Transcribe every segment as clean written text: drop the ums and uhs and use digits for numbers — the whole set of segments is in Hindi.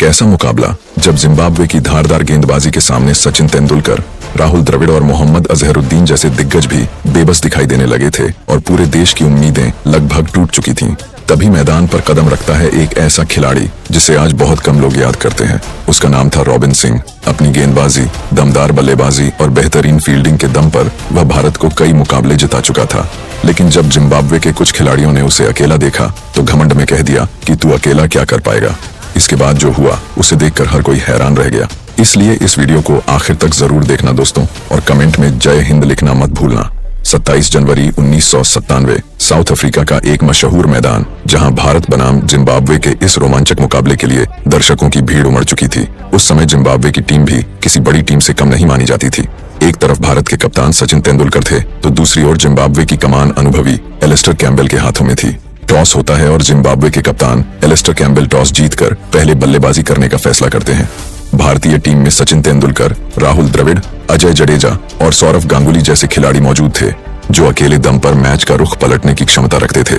ऐसा मुकाबला जब जिम्बाब्वे की धारदार गेंदबाजी के सामने सचिन तेंदुलकर, राहुल द्रविड़ और मोहम्मद अजहरुद्दीन जैसे दिग्गज भी बेबस दिखाई देने लगे थे और पूरे देश की उम्मीदें लगभग टूट चुकी थीं। तभी मैदान पर कदम रखता है एक ऐसा खिलाड़ी जिसे आज बहुत कम लोग याद करते हैं। उसका नाम था रॉबिन सिंह। अपनी गेंदबाजी, दमदार बल्लेबाजी और बेहतरीन फील्डिंग के दम पर वह भारत को कई मुकाबले जिता चुका था। लेकिन जब जिम्बाब्वे के कुछ खिलाड़ियों ने उसे अकेला देखा तो घमंड में कह दिया कि तू अकेला क्या कर पाएगा। इसके बाद जो हुआ उसे देखकर हर कोई हैरान रह गया। इसलिए इस वीडियो को आखिर तक जरूर देखना दोस्तों, और कमेंट में जय हिंद लिखना मत भूलना। 27 जनवरी 1997 साउथ अफ्रीका का एक मशहूर मैदान, जहां भारत बनाम जिम्बाब्वे के इस रोमांचक मुकाबले के लिए दर्शकों की भीड़ उमड़ चुकी थी। उस समय जिम्बाब्वे की टीम भी किसी बड़ी टीम से कम नहीं मानी जाती थी। एक तरफ भारत के कप्तान सचिन तेंदुलकर थे तो दूसरी ओर जिम्बाब्वे की कमान अनुभवी एलिस्टर कैम्बेल के हाथों में थी। टॉस होता है और जिम्बाब्वे के कप्तान एलिस्टर कैम्बेल टॉस जीतकर पहले बल्लेबाजी करने का फैसला करते हैं। भारतीय टीम में सचिन तेंदुलकर, राहुल द्रविड़, अजय जडेजा और सौरव गांगुली जैसे खिलाड़ी मौजूद थे जो अकेले दम पर मैच का रुख पलटने की क्षमता रखते थे।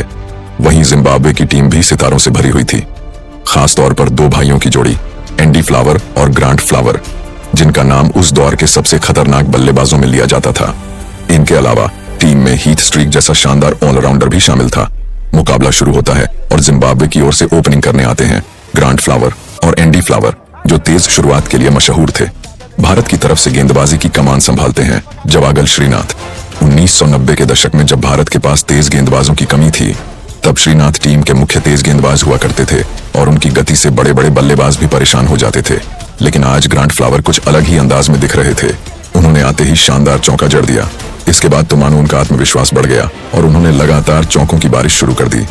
वहीं जिम्बाब्वे की टीम भी सितारों से भरी हुई थी, खास तौर पर दो भाइयों की जोड़ी एंडी फ्लावर और ग्रांट फ्लावर, जिनका नाम उस दौर के सबसे खतरनाक बल्लेबाजों में लिया जाता था। इनके अलावा टीम में हीथ स्ट्रीक जैसा शानदार ऑलराउंडर भी शामिल था। मुकाबला शुरू होता है और जिम्बाब्वे की ओर से ओपनिंग करने आते हैं ग्रांट फ्लावर और एंडी फ्लावर, जो तेज शुरुआत के लिए मशहूर थे। भारत की तरफ से गेंदबाजी की कमान संभालते हैं जवागल श्रीनाथ। 1990 के दशक में जब भारत के पास तेज गेंदबाजों की कमी थी, तब श्रीनाथ टीम के मुख्य तेज गेंदबाज हुआ करते थे और उनकी गति से बड़े बड़े बल्लेबाज भी परेशान हो जाते थे। लेकिन आज ग्रांट फ्लावर कुछ अलग ही अंदाज में दिख रहे थे। उन्होंने आते ही शानदार चौका जड़ दिया। इसके बाद तो मानो उनका आत्मविश्वास बढ़ गया और उन्होंने लगातार चौकों की बारिश शुरू कर दी।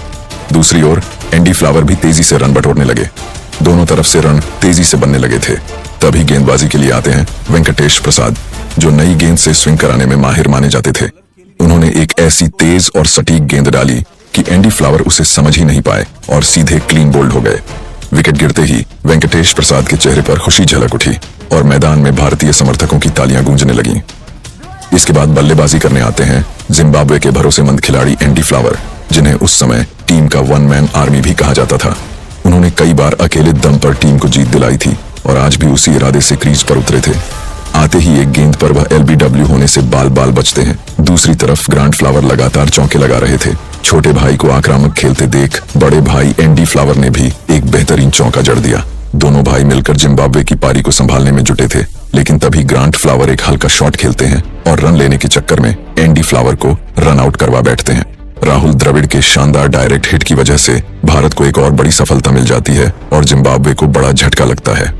दूसरी ओर एंडी फ्लावर भी तेजी से रन बटोरने लगे। दोनों तरफ से रन तेजी से बनने लगे थे। तभी गेंदबाजी के लिए आते हैं वेंकटेश प्रसाद, जो नई गेंद से स्विंग कराने में माहिर माने जाते थे। उन्होंने एक ऐसी तेज और सटीक गेंद डाली कि एंडी फ्लावर उसे समझ ही नहीं पाए और सीधे क्लीन बोल्ड हो गए। विकेट गिरते ही वेंकटेश प्रसाद के चेहरे पर खुशी झलक उठी और मैदान में भारतीय समर्थकों की तालियां गूंजने लगीं। इसके बाद बल्लेबाजी करने आते हैं जिम्बाब्वे के भरोसेमंद खिलाड़ी एंडी फ्लावर, जिन्हें उस समय टीम का वन मैन आर्मी भी कहा जाता था। उन्होंने कई बार अकेले दम पर टीम को जीत दिलाई थी और आज भी उसी इरादे से क्रीज पर उतरे थे। आते ही एक गेंद पर वह LBW होने से बाल बाल बचते हैं। दूसरी तरफ ग्रांट फ्लावर लगातार चौके लगा रहे थे। छोटे भाई को आक्रामक खेलते देख बड़े भाई एंडी फ्लावर ने भी एक बेहतरीन चौका जड़ दिया। दोनों भाई मिलकर जिम्बाब्वे की पारी को संभालने में जुटे थे, लेकिन तभी ग्रांट फ्लावर एक हल्का शॉट खेलते हैं और रन लेने के चक्कर में एंडी फ्लावर को रन आउट करवा बैठते हैं। राहुल द्रविड़ के शानदार डायरेक्ट हिट की वजह से भारत को एक और बड़ी सफलता मिल जाती है और जिम्बाब्वे को बड़ा झटका लगता है।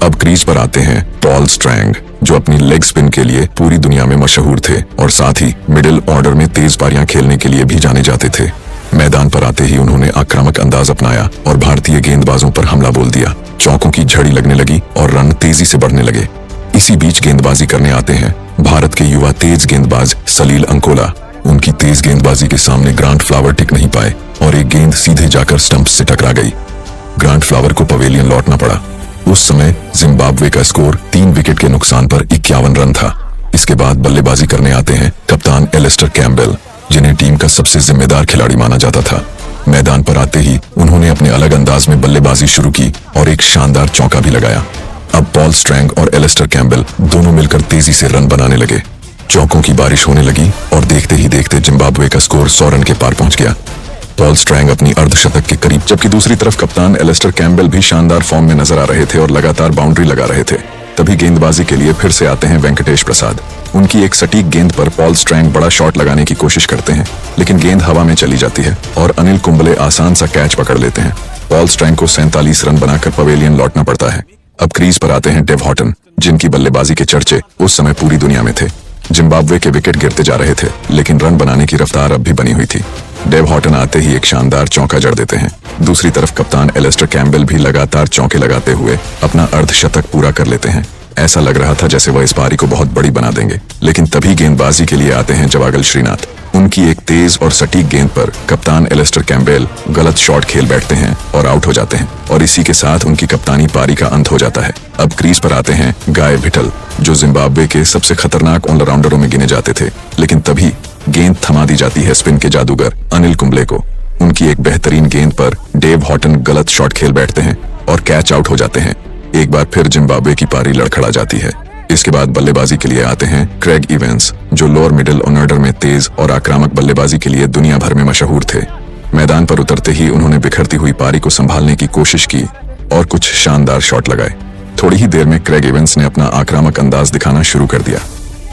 अब क्रीज पर आते हैं पॉल स्ट्रैंग, जो अपनी लेग स्पिन के लिए पूरी दुनिया में मशहूर थे और साथ ही मिडिल ऑर्डर में तेज पारियां खेलने के लिए भी जाने जाते थे। मैदान पर आते ही उन्होंने आक्रामक अंदाज अपनाया और भारतीय गेंदबाजों पर हमला बोल दिया। चौकों की झड़ी लगने लगी और रन तेजी से बढ़ने लगे। इसी बीच गेंदबाजी करने आते हैं भारत के युवा तेज गेंदबाज सलील अंकोला। उनकी तेज गेंदबाजी के सामने ग्रांट फ्लावर टिक नहीं पाए और एक गेंद सीधे जाकर स्टंप से टकरा गई। ग्रांट फ्लावर को पवेलियन लौटना पड़ा। उस समय जिम्बाब्वे का स्कोर 3 विकेट के नुकसान पर 51 रन था। इसके बाद बल्लेबाजी करने आते हैं कप्तान एलिस्टर कैम्बेल, जिन्हें टीम का सबसे जिम्मेदार खिलाड़ी माना जाता था। मैदान पर आते ही उन्होंने अपने अलग अंदाज में बल्लेबाजी शुरू की और एक शानदार चौका भी लगाया। अब पॉल स्ट्रैंग और एलिस्टर कैम्बेल दोनों मिलकर तेजी से रन बनाने लगे। चौकों की बारिश होने लगी और देखते ही देखते जिम्बाब्वे का स्कोर 100 रन के पार पहुंच गया। पॉल स्ट्रैंग अपनी अर्धशतक के करीब, जबकि दूसरी तरफ कप्तान एलिस्टर कैम्बेल भी शानदार फॉर्म में नजर आ रहे थे और लगातार बाउंड्री लगा रहे थे। तभी गेंदबाजी के लिए फिर से आते हैं वेंकटेश प्रसाद। उनकी एक सटीक गेंद पर पॉल स्ट्रैंग बड़ा शॉट लगाने की कोशिश करते हैं, लेकिन गेंद हवा में चली जाती है और अनिल कुंबले आसान सा कैच पकड़ लेते हैं। पॉल स्ट्रैंग को 47 रन बनाकर पवेलियन लौटना पड़ता है। अब क्रीज पर आते हैं डेव हॉटन, जिनकी बल्लेबाजी के चर्चे उस समय पूरी दुनिया में थे। जिम्बाब्वे के विकेट गिरते जा रहे थे, लेकिन रन बनाने की रफ्तार अब भी बनी हुई थी। डेव हॉटन आते ही एक शानदार चौका जड़ देते हैं। दूसरी तरफ कप्तान एलिस्टर कैम्बेल भी लगातार चौके लगाते हुए अपना अर्धशतक पूरा कर लेते हैं। ऐसा लग रहा था जैसे वह इस पारी को बहुत बड़ी बना देंगे, लेकिन तभी गेंदबाजी के लिए आते हैं जवागल श्रीनाथ। उनकी एक तेज और सटीक गेंद पर कप्तान एलिस्टर कैम्बेल गलत शॉट खेल बैठते हैं और आउट हो जाते हैं और इसी के साथ उनकी कप्तानी पारी का अंत हो जाता है। अब क्रीज पर आते हैं गाय विठल, जो जिम्बाब्वे के सबसे खतरनाक ऑलराउंडरों में गिने जाते थे, लेकिन तभी गेंद थमा दी जाती है स्पिन के जादूगर अनिल कुंबले को। उनकी एक बेहतरीन गेंद पर डेव हॉटन गलत शॉट खेल बैठते हैं और कैच आउट हो जाते हैं। एक बार फिर जिम्बाब्वे की पारी लड़खड़ा जाती है। इसके बाद बल्लेबाजी के लिए आते हैं क्रेग इवेंस, जो लोअर मिडिल ऑर्डर में तेज और आक्रामक बल्लेबाजी के लिए दुनिया भर में मशहूर थे। मैदान पर उतरते ही उन्होंने बिखरती हुई पारी को संभालने की कोशिश की और कुछ शानदार शॉट लगाए। थोड़ी ही देर में क्रेग इवेंस ने अपना आक्रामक अंदाज दिखाना शुरू कर दिया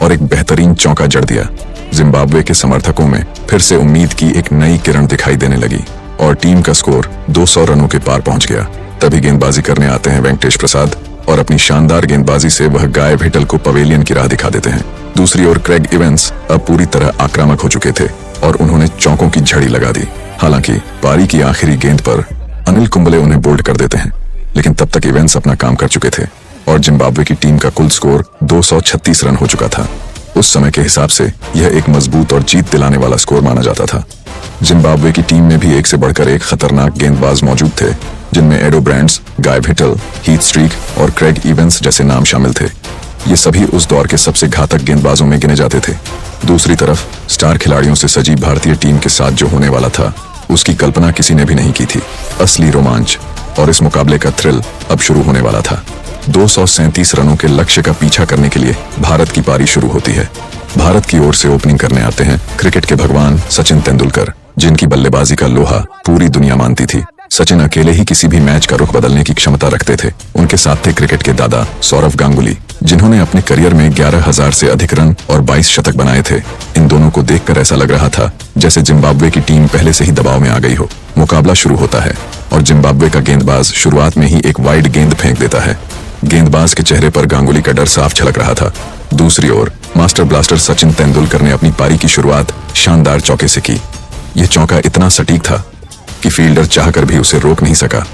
और एक बेहतरीन चौका जड़ दिया। जिम्बाब्वे के समर्थकों में फिर से उम्मीद की एक नई किरण दिखाई देने लगी और टीम का स्कोर 200 रनों के पार पहुंच गया। तभी गेंदबाजी करने आते हैं वेंकटेश प्रसाद और अपनी शानदार गेंदबाजी से वह गाय भिटल को पवेलियन की राह दिखा देते हैं। दूसरी ओर क्रेग इवेंस अब पूरी तरह आक्रामक हो चुके थे और उन्होंने चौकों की झड़ी लगा दी। हालांकि पारी की आखिरी गेंद पर अनिल कुंबले उन्हें बोल्ड कर देते हैं, लेकिन तब तक इवेंस अपना काम कर चुके थे और जिम्बाब्वे की टीम का कुल स्कोर 236 रन हो चुका था। उस समय के हिसाब से यह एक मजबूत और जीत दिलाने वाला स्कोर माना जाता था। जिम्बाब्वे की टीम में भी एक से बढ़कर एक खतरनाक गेंदबाज मौजूद थे, जिनमें एडो ब्रांड्स, गाय भिटल, हीथ स्ट्रीक और क्रेग इवेंस जैसे नाम शामिल थे। ये सभी उस दौर के सबसे घातक गेंदबाजों में गिने जाते थे। दूसरी तरफ स्टार खिलाड़ियों से सजी भारतीय टीम के साथ जो होने वाला था, उसकी कल्पना किसी ने भी नहीं की थी। असली रोमांच और इस मुकाबले का थ्रिल अब शुरू होने वाला था। 237 रनों के लक्ष्य का पीछा करने के लिए भारत की पारी शुरू होती है। भारत की ओर से ओपनिंग करने आते हैं क्रिकेट के भगवान सचिन तेंदुलकर, जिनकी बल्लेबाजी का लोहा पूरी दुनिया मानती थी। सचिन अकेले ही किसी भी मैच का रुख बदलने की क्षमता रखते थे। उनके साथ थे क्रिकेट के दादा सौरव गांगुली, जिन्होंने अपने करियर में 11,000 से अधिक रन और 22 शतक बनाए थे। इन दोनों को देखकर ऐसा लग रहा था जैसे जिम्बाब्वे की टीम पहले से ही दबाव में आ गई हो। मुकाबला शुरू होता है और जिम्बाब्वे का गेंदबाज शुरुआत में ही एक वाइड गेंद फेंक देता है। गेंदबाज के चेहरे पर गांगुली का डर साफ झलक रहा था। दूसरी ओर मास्टर ब्लास्टर सचिन तेंदुलकर ने अपनी पारी की शुरुआत शानदार चौके से की। यह चौका इतना सटीक था कि फील्डर चाहकर भी उसे रोक नहीं सका।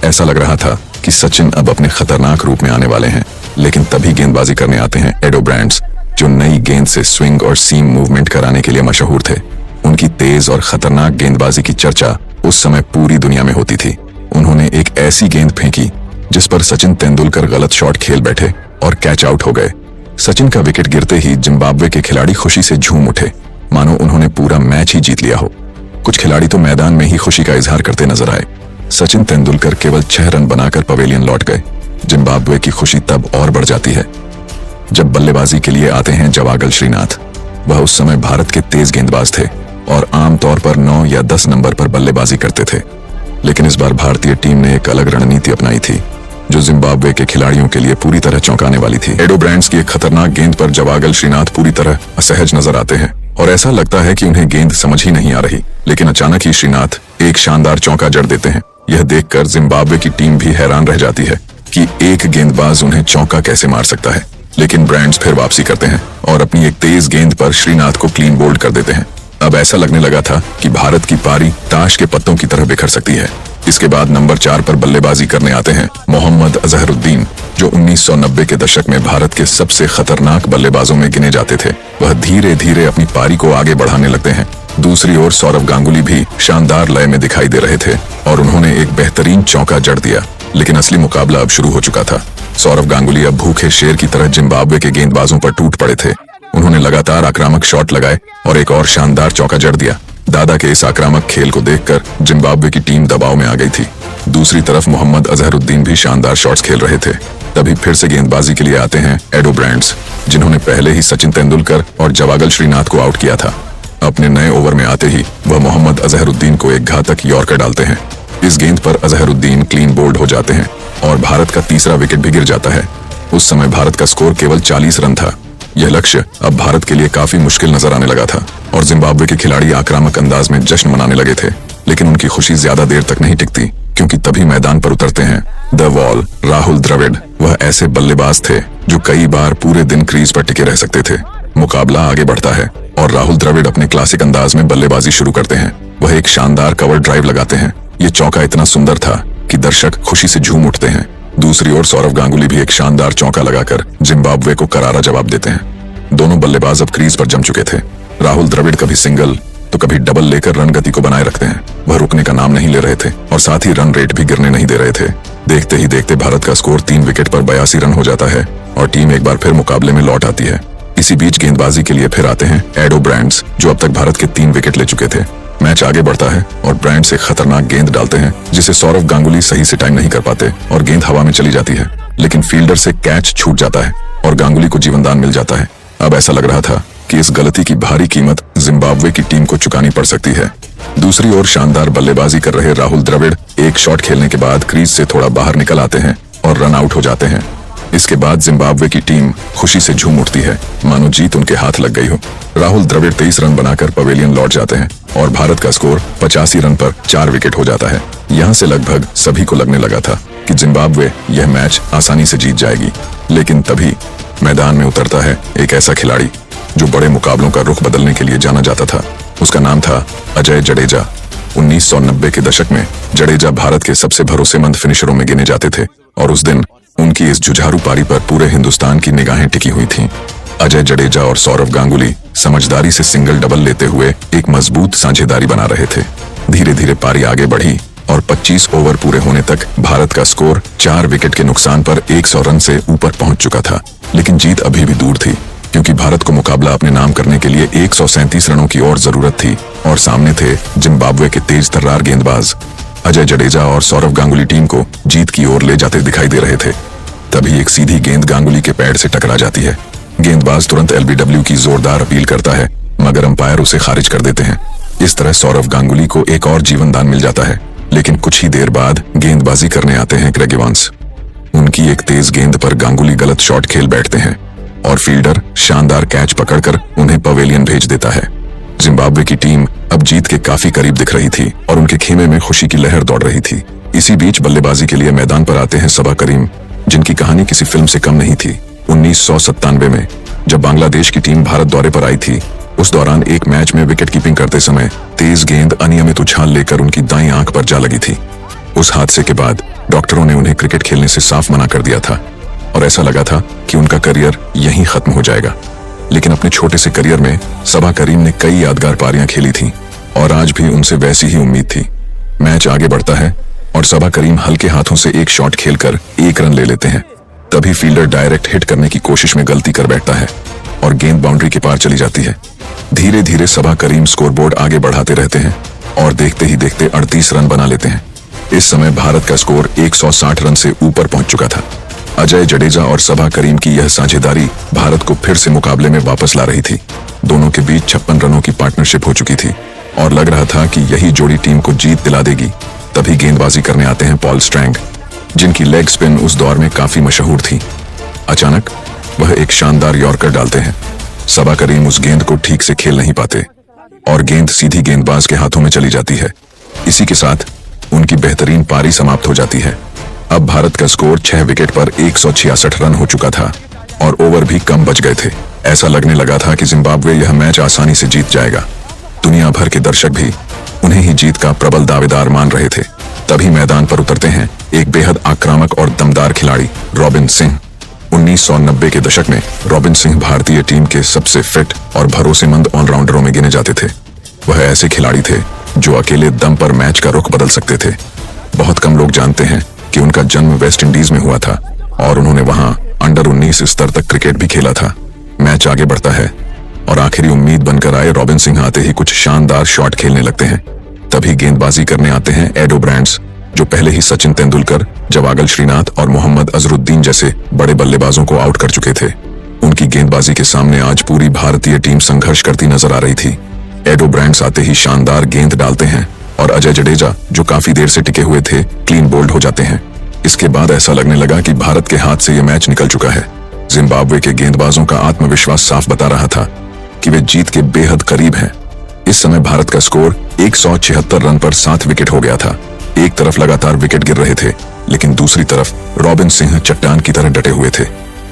ऐसा लग रहा था कि सचिन अब अपने खतरनाक रूप में आने वाले हैं, लेकिन तभी गेंदबाजी करने आते हैं एडो ब्रांड्स, जो नई गेंद से स्विंग और सीम मूवमेंट कराने के लिए मशहूर थे। उनकी तेज और खतरनाक गेंदबाजी की चर्चा उस समय पूरी दुनिया में होती थी। उन्होंने एक ऐसी गेंद फेंकी जिस पर सचिन तेंदुलकर गलत शॉट खेल बैठे और कैच आउट हो गए। सचिन का विकेट गिरते ही जिम्बाब्वे के खिलाड़ी खुशी से झूम उठे, मानो उन्होंने पूरा मैच ही जीत लिया हो। कुछ खिलाड़ी तो मैदान में ही खुशी का इजहार करते नजर आए। सचिन तेंदुलकर केवल 6 रन बनाकर पवेलियन लौट गए। जिम्बाब्वे की खुशी तब और बढ़ जाती है जब बल्लेबाजी के लिए आते हैं जवागल श्रीनाथ। वह उस समय भारत के तेज गेंदबाज थे और आमतौर पर 9 या 10 नंबर पर बल्लेबाजी करते थे, लेकिन इस बार भारतीय टीम ने एक अलग रणनीति अपनाई थी जो जिम्बाब्वे के खिलाड़ियों के लिए पूरी तरह चौंकाने वाली थी। एडो ब्रांड्स की एक खतरनाक गेंद पर जवागल श्रीनाथ पूरी तरह असहज नजर आते हैं और ऐसा लगता है कि उन्हें गेंद समझ ही नहीं आ रही, लेकिन अचानक ही श्रीनाथ एक शानदार चौका जड़ देते हैं। यह देखकर जिम्बाब्वे की टीम भी हैरान रह जाती है कि एक गेंदबाज उन्हें चौका कैसे मार सकता है, लेकिन ब्रांड्स फिर वापसी करते हैं और अपनी एक तेज गेंद पर श्रीनाथ को क्लीन बोल्ड कर देते हैं। अब ऐसा लगने लगा था कि भारत की पारी ताश के पत्तों की तरह बिखर सकती है। इसके बाद नंबर 4 पर बल्लेबाजी करने आते हैं मोहम्मद अजहरुद्दीन, जो 1990 के दशक में भारत के सबसे खतरनाक बल्लेबाजों में गिने जाते थे। वह धीरे धीरे अपनी पारी को आगे बढ़ाने लगते हैं। दूसरी ओर सौरव गांगुली भी शानदार लय में दिखाई दे रहे थे और उन्होंने एक बेहतरीन चौका जड़ दिया, लेकिन असली मुकाबला अब शुरू हो चुका था। सौरव गांगुली अब भूखे शेर की तरह जिम्बाब्वे के गेंदबाजों पर टूट पड़े थे। उन्होंने लगातार आक्रामक शॉट लगाए और एक और शानदार चौका जड़ दिया। दादा के इस आक्रामक खेल को देखकर जिम्बाब्वे की टीम दबाव में आ गई थी। दूसरी तरफ मोहम्मद अजहरुद्दीन भी शानदार शॉट्स खेल रहे थे। तभी फिर से गेंदबाजी के लिए आते हैं एडो ब्रांड्स, जिन्होंने पहले ही सचिन तेंदुलकर और जवागल श्रीनाथ को आउट किया था। अपने नए ओवर में आते ही वह मोहम्मद अजहरुद्दीन को एक घातक यॉर्कर डालते हैं। इस गेंद पर अजहरुद्दीन क्लीन बोल्ड हो जाते हैं और भारत का तीसरा विकेट भी गिर जाता है। उस समय भारत का स्कोर केवल 40 रन था। यह लक्ष्य अब भारत के लिए काफी मुश्किल नजर आने लगा था और जिम्बाब्वे के खिलाड़ी आक्रामक अंदाज में जश्न मनाने लगे थे, लेकिन उनकी खुशी ज्यादा देर तक नहीं टिकती, क्योंकि तभी मैदान पर उतरते हैं द वॉल राहुल द्रविड़। वह ऐसे बल्लेबाज थे जो कई बार पूरे दिन क्रीज पर टिके रह सकते थे। मुकाबला आगे बढ़ता है और राहुल द्रविड़ अपने क्लासिक अंदाज में बल्लेबाजी शुरू करते हैं। वह एक शानदार कवर ड्राइव लगाते हैं। ये चौका इतना सुंदर था कि दर्शक खुशी से झूम उठते हैं। दूसरी ओर सौरव गांगुली भी एक शानदार चौका लगाकर जिम्बाब्वे को करारा जवाब देते हैं। दोनों बल्लेबाज अब क्रीज पर जम चुके थे। राहुल द्रविड़ कभी सिंगल तो कभी डबल लेकर रन गति को बनाए रखते हैं। वह रुकने का नाम नहीं ले रहे थे और साथ ही रन रेट भी गिरने नहीं दे रहे थे। देखते ही देखते भारत का स्कोर 3 विकेट पर 82 रन हो जाता है और टीम एक बार फिर मुकाबले में लौट आती है। इसी बीच गेंदबाजी के लिए फिर आते हैं एडो ब्रांड्स, जो अब तक भारत के 3 विकेट ले चुके थे। मैच आगे बढ़ता है और ब्रांड्स एक खतरनाक गेंद डालते हैं जिसे सौरव गांगुली सही से टाइम नहीं कर पाते और गेंद हवा में चली जाती है, लेकिन फील्डर से कैच छूट जाता है और गांगुली को जीवनदान मिल जाता है। अब ऐसा लग रहा था कि इस गलती की भारी कीमत जिम्बाब्वे की टीम को चुकानी पड़ सकती है। दूसरी ओर शानदार बल्लेबाजी कर रहे राहुल द्रविड़ एक शॉट खेलने के बाद क्रीज से थोड़ा बाहर निकल आते हैं और रन आउट हो जाते हैं। इसके बाद जिम्बाब्वे की टीम खुशी से झूम उठती है, मानो जीत उनके हाथ लग गई हो। राहुल द्रविड़ 23 रन बनाकर पवेलियन लौट जाते हैं और भारत का स्कोर 85 रन पर 4 विकेट हो जाता है। यहाँ से लगभग सभी को लगने लगा था कि जिम्बाब्वे यह मैच आसानी से जीत जाएगी, लेकिन तभी मैदान में उतरता है एक ऐसा खिलाड़ी जो बड़े मुकाबलों का रुख बदलने के लिए जाना जाता था। उसका नाम था अजय जडेजा। 1990 के दशक में जडेजा भारत के सबसे भरोसेमंद फिनिशरों में गिने जाते थे और उस दिन उनकी इस जुझारू पारी पर पूरे हिंदुस्तान की निगाहें टिकी हुई थीं। अजय जडेजा और सौरव गांगुली समझदारी से सिंगल डबल लेते हुए एक मजबूत साझेदारी बना रहे थे। धीरे धीरे पारी आगे बढ़ी और 25 ओवर पूरे होने तक भारत का स्कोर 4 विकेट के नुकसान पर 100 रन से ऊपर पहुंच चुका था। लेकिन जीत अभी भी दूर थी, क्योंकि भारत को मुकाबला अपने नाम करने के लिए 137 रनों की और जरूरत थी और सामने थे जिम्बाब्वे के तेज तर्रार गेंदबाज। अजय जडेजा और सौरव गांगुली टीम को जीत की ओर ले जाते दिखाई दे रहे थे। तभी एक सीधी गेंद गांगुली के पैड से टकरा जाती है। गेंदबाज तुरंत एलबीडब्ल्यू की जोरदार अपील करता है, मगर अंपायर उसे खारिज कर देते हैं। इस तरह सौरव गांगुली को एक और जीवनदान मिल जाता है। लेकिन कुछ ही देर बाद गेंदबाजी करने आते हैं ग्रेग इवांस। उनकी एक तेज गेंद पर गांगुली गलत शॉट खेल बैठते हैं और फील्डर शानदार कैच पकड़कर उन्हें पवेलियन भेज देता है। जिम्बाब्वे की टीम अब जीत के काफी करीब दिख रही थी और उनके खेमे में खुशी की लहर दौड़ रही थी। इसी बीच बल्लेबाजी के लिए मैदान पर आते हैं सबा करीम, जिनकी कहानी किसी फिल्म से कम नहीं थी। 1997 में जब बांग्लादेश की टीम भारत दौरे पर आई थी, उस दौरान एक मैच में विकेट कीपिंग करते समय तेज गेंद अनियमित उछाल लेकर उनकी दाईं आंख पर जा लगी थी। उस हादसे के बाद डॉक्टरों ने उन्हें क्रिकेट खेलने से साफ मना कर दिया था और ऐसा लगा था कि उनका करियर यहीं खत्म हो जाएगा। लेकिन अपने छोटे से करियर में सबा करीम ने कई यादगार पारियां खेली थीं और आज भी उनसे वैसी ही उम्मीद थी। मैच आगे बढ़ता है और सबा करीम हल्के हाथों से एक शॉट खेलकर 1 रन ले लेते हैं। तभी फील्डर डायरेक्ट हिट करने की कोशिश में गलती कर बैठता है और गेंद बाउंड्री के पार चली जाती है। धीरे धीरे सबा करीम स्कोरबोर्ड आगे बढ़ाते रहते हैं और देखते ही देखते 38 रन बना लेते हैं। इस समय भारत का स्कोर 160 रन से ऊपर पहुंच चुका था। अजय जडेजा और सबा करीम की यह साझेदारी भारत को फिर से मुकाबले में वापस ला रही थी। दोनों के बीच 56 रनों की पार्टनरशिप हो चुकी थी और लग रहा था कि यही जोड़ी टीम को जीत दिला देगी। तभी गेंदबाजी करने आते हैं पॉल स्ट्रैंग, जिनकी लेग स्पिन उस दौर में काफी मशहूर थी। अचानक वह एक शानदार यॉर्कर डालते हैं। सबा करीम उस गेंद को ठीक से खेल नहीं पाते और गेंद सीधी गेंदबाज के हाथों में चली जाती है। इसी के साथ उनकी बेहतरीन पारी समाप्त हो जाती है। अब भारत का स्कोर 6 विकेट पर 166 रन हो चुका था और ओवर भी कम बच गए थे। ऐसा लगने लगा था कि जिम्बाब्वे यह मैच आसानी से जीत जाएगा। दुनिया भर के दर्शक भी उन्हें ही जीत का प्रबल दावेदार मान रहे थे। तभी मैदान पर उतरते हैं एक बेहद आक्रामक और दमदार खिलाड़ी रॉबिन सिंह। 1990 के दशक में रॉबिन सिंह भारतीय टीम के सबसे फिट और भरोसेमंद ऑलराउंडरों में गिने जाते थे। वह ऐसे खिलाड़ी थे जो अकेले दम पर मैच का रुख बदल सकते थे। बहुत कम लोग जानते हैं कि उनका जन्म वेस्ट इंडीज में हुआ था और उन्होंने वहां अंडर 19 स्तर तक क्रिकेट भी खेला था। मैच आगे बढ़ता है और आखिरी उम्मीद बनकर आए रॉबिन सिंह आते ही कुछ शानदार शॉट खेलने लगते हैं। तभी गेंदबाजी करने आते हैं एडो ब्रांड्स, जो पहले ही सचिन तेंदुलकर, जवागल श्रीनाथ और मोहम्मद अजहरुद्दीन जैसे बड़े बल्लेबाजों को आउट कर चुके थे। उनकी गेंदबाजी के सामने आज पूरी भारतीय टीम संघर्ष करती नजर आ रही थी। एडो ब्रांड्स आते ही शानदार गेंद डालते हैं और अजय जडेजा, जो काफी देर से टिके हुए थे, क्लीन बोल्ड हो जाते हैं। इसके बाद ऐसा लगने लगा कि भारत के हाथ से यह मैच निकल चुका है। जिम्बाब्वे के गेंदबाजों का आत्मविश्वास साफ बता रहा था कि वे जीत के बेहद करीब हैं। इस समय भारत का स्कोर 176 रन पर 7 विकेट हो गया था। एक तरफ लगातार विकेट गिर रहे थे, लेकिन दूसरी तरफ रॉबिन सिंह चट्टान की तरह डटे हुए थे।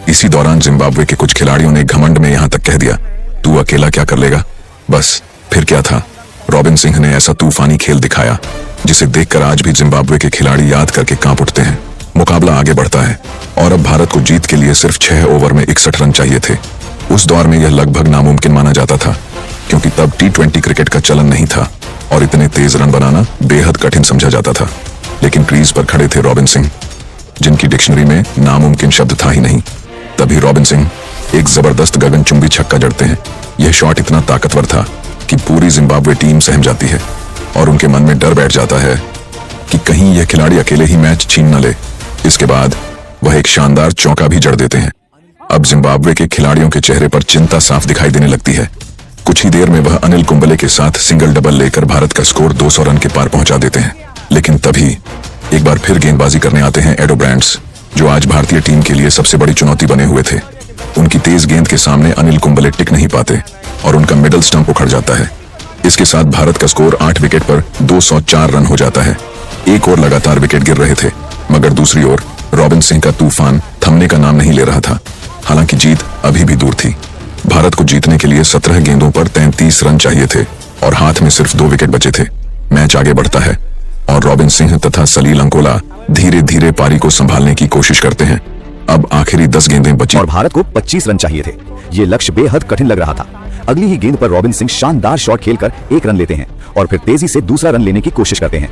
इसी दौरान जिम्बाब्वे के कुछ खिलाड़ियों ने घमंड में यहाँ तक कह दिया, तू अकेला क्या कर लेगा। बस फिर क्या था, रॉबिन सिंह ने ऐसा तूफानी खेल दिखाया जिसे देखकर आज भी जिम्बाब्वे के खिलाड़ी याद करके कांप उठते हैं। मुकाबला आगे बढ़ता है और अब भारत को जीत के लिए सिर्फ 6 ओवर में 61 रन चाहिए थे। उस दौर में यह लगभग नामुमकिन माना जाता था, क्योंकि तब T20 क्रिकेट का चलन नहीं था और इतने तेज रन बनाना बेहद कठिन समझा जाता था। लेकिन क्रीज पर खड़े थे रॉबिन सिंह, जिनकी डिक्शनरी में नामुमकिन शब्द था ही नहीं। तभी रॉबिन सिंह एक जबरदस्त गगनचुंबी छक्का जड़ते हैं। यह शॉट इतना ताकतवर था कि पूरी जिम्बाब्वे टीम सहम जाती है और उनके मन में डर बैठ जाता है कि कहीं यह खिलाड़ी अकेले ही मैच छीन न ले। इसके बाद वह एक शानदार चौका भी जड़ देते हैं। अब जिम्बाब्वे के खिलाड़ियों के चेहरे पर चिंता साफ दिखाई देने लगती है। कुछ ही देर में वह अनिल कुंबले के साथ सिंगल डबल लेकर भारत का स्कोर 200 रन के पार पहुंचा देते हैं। लेकिन तभी एक बार फिर गेंदबाजी करने आते हैं एडो ब्रांड्स, जो आज भारतीय टीम के लिए सबसे बड़ी चुनौती बने हुए थे। उनकी तेज गेंद के सामने अनिल कुंबले टिक नहीं पाते और उनका मिडल स्टंप उखड़ जाता है। इसके साथ भारत का स्कोर 8 विकेट पर 204 रन हो जाता है। एक और लगातार विकेट गिर रहे थे, मगर दूसरी ओर रॉबिन सिंह का तूफान थमने का नाम नहीं ले रहा था। हालांकि जीत अभी भी दूर थी। भारत को जीतने के लिए 17 गेंदों पर 33 रन चाहिए थे और हाथ में सिर्फ 2 विकेट बचे थे। मैच आगे बढ़ता है और रॉबिन सिंह तथा सलील अंकोला धीरे धीरे पारी को संभालने की कोशिश करते हैं। अब आखिरी 10 गेंदें बची और भारत को 25 रन चाहिए थे। ये लक्ष्य बेहद कठिन लग रहा था। अगली ही गेंद पर रॉबिन सिंह शानदार शॉट खेलकर 1 रन लेते हैं और फिर तेजी से दूसरा रन लेने की कोशिश करते हैं।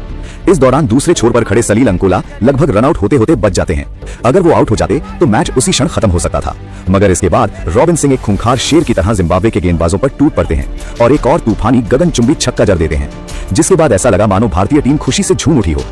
इस दौरान दूसरे छोर पर खड़े सलील अंकोला लगभग रन आउट होते होते बच जाते हैं। अगर वो आउट हो जाते तो मैच उसी क्षण खत्म हो सकता था, मगर इसके बाद रॉबिन सिंह एक खूंखार शेर की तरह जिम्बाब्वे के गेंदबाजों पर टूट पड़ते हैं और एक और तूफानी गगनचुंबी छक्का जड़ देते हैं, जिसके बाद ऐसा लगा मानो भारतीय टीम खुशी से झूम उठी हो।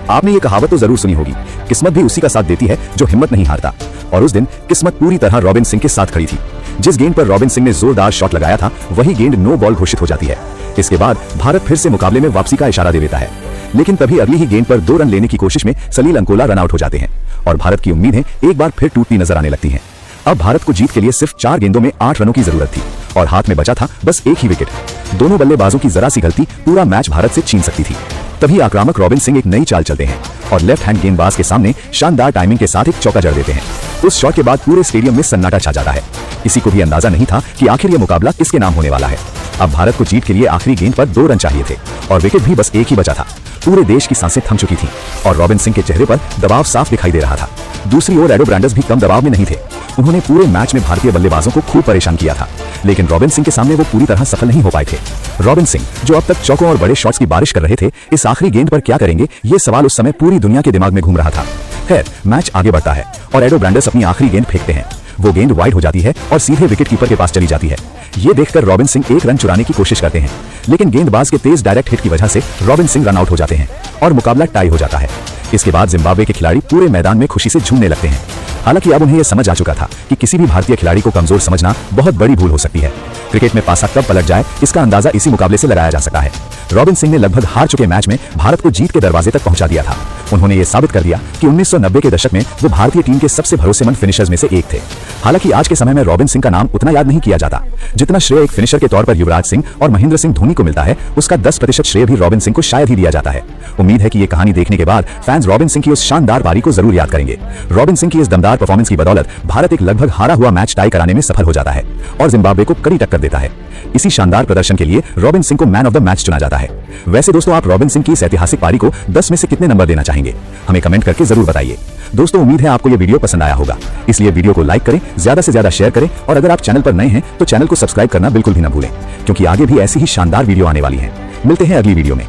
आपने ये कहावत तो जरूर सुनी होगी, किस्मत भी उसी का साथ देती है जो हिम्मत नहीं हारता। और उस दिन किस्मत पूरी तरह रॉबिन सिंह के साथ खड़ी थी। जिस गेंद पर रॉबिन सिंह ने जोरदार शॉट लगाया था, वही गेंद नो बॉल घोषित हो जाती है। इसके बाद भारत फिर से मुकाबले में वापसी का इशारा दे देता है, लेकिन तभी अगली ही गेंद पर 2 रन लेने की कोशिश में सलील अंकोला रन आउट हो जाते हैं और भारत की उम्मीदें एक बार फिर टूटती नजर आने लगती हैं। अब भारत को जीत के लिए सिर्फ 4 गेंदों में 8 रनों की जरूरत थी और हाथ में बचा था बस एक ही विकेट। दोनों बल्लेबाजों की जरा सी गलती पूरा मैच भारत से छीन सकती थी। तभी आक्रामक रॉबिन सिंह एक नई चाल चलते हैं और लेफ्ट हैंड गेंदबाज के सामने शानदार टाइमिंग के साथ एक चौका जड़ देते हैं। उस शॉट के बाद पूरे स्टेडियम में सन्नाटा छा जाता है। किसी को भी अंदाजा नहीं था कि आखिर ये मुकाबला किसके नाम होने वाला है। अब भारत को जीत के लिए आखिरी गेंद पर 2 रन चाहिए थे और विकेट भी बस एक ही बचा था। पूरे देश की सांसें थम चुकी थीं और रॉबिन सिंह के चेहरे पर दबाव साफ दिखाई दे रहा था। दूसरी ओर एडो ब्रांडर्स भी कम दबाव में नहीं थे। उन्होंने पूरे मैच में भारतीय बल्लेबाजों को खूब परेशान किया था, लेकिन रॉबिन सिंह के सामने वो पूरी तरह सफल नहीं हो पाए थे। रॉबिन सिंह, जो अब तक चौकों और बड़े शॉट्स की बारिश कर रहे थे, इस आखिरी गेंद पर क्या करेंगे, ये सवाल उस समय पूरी दुनिया के दिमाग में घूम रहा था। खैर, मैच आगे बढ़ता है और एडो ब्रांडर्स अपनी आखिरी गेंद फेंकते हैं। वो गेंद वाइड हो जाती है और सीधे विकेट कीपर के पास चली जाती है। ये देखकर रॉबिन सिंह 1 रन चुराने की कोशिश करते हैं, लेकिन गेंदबाज के तेज डायरेक्ट हिट की वजह से रॉबिन सिंह रन आउट हो जाते हैं और मुकाबला टाई हो जाता है। इसके बाद जिम्बाब्वे के खिलाड़ी पूरे मैदान में खुशी से झूमने लगते हैं। हालांकि अब उन्हें यह समझ आ चुका था कि किसी भी भारतीय खिलाड़ी को कमजोर समझना बहुत बड़ी भूल हो सकती है। क्रिकेट में पासा कब पलट जाए, इसका अंदाजा इसी मुकाबले से लगाया जा सकता है। रॉबिन सिंह ने लगभग हार चुके मैच में भारत को जीत के दरवाजे तक पहुंचा दिया था। उन्होंने ये साबित कर दिया कि 1990 के दशक में वो भारतीय टीम के सबसे भरोसेमंद फिनिशर्स में से एक थे। हालांकि आज के समय में रॉबिन सिंह का नाम उतना याद नहीं किया जाता, जितना श्रेय एक फिनिशर के तौर पर युवराज सिंह और महेंद्र सिंह धोनी को मिलता है, उसका 10% श्रेय भी रॉबिन सिंह को शायद ही दिया जाता है। उम्मीद है कि ये कहानी देखने के बाद फैंस रॉबिन सिंह की उस शानदार पारी को जरूर याद करेंगे। रॉबिन सिंह की इस दमदार परफॉर्मेंस की बदौलत भारत एक लगभग हारा हुआ मैच टाई कराने में सफल हो जाता है और जिम्बाब्वे को कड़ी टक्कर देता है। इसी शानदार प्रदर्शन के लिए रॉबिन सिंह को मैन ऑफ द मैच चुना जाता है। वैसे दोस्तों, आप रॉबिन सिंह की इस ऐतिहासिक पारी को 10 में से कितने नंबर देना चाहेंगे, हमें कमेंट करके जरूर बताइए। दोस्तों, उम्मीद है आपको ये वीडियो पसंद आया होगा, इसलिए वीडियो को लाइक करें, ज्यादा से ज्यादा शेयर करें और अगर आप चैनल पर नए हैं तो चैनल को सब्सक्राइब करना बिल्कुल भी ना भूलें, क्योंकि आगे भी ऐसी ही शानदार वीडियो आने वाली है। मिलते हैं अगली वीडियो में।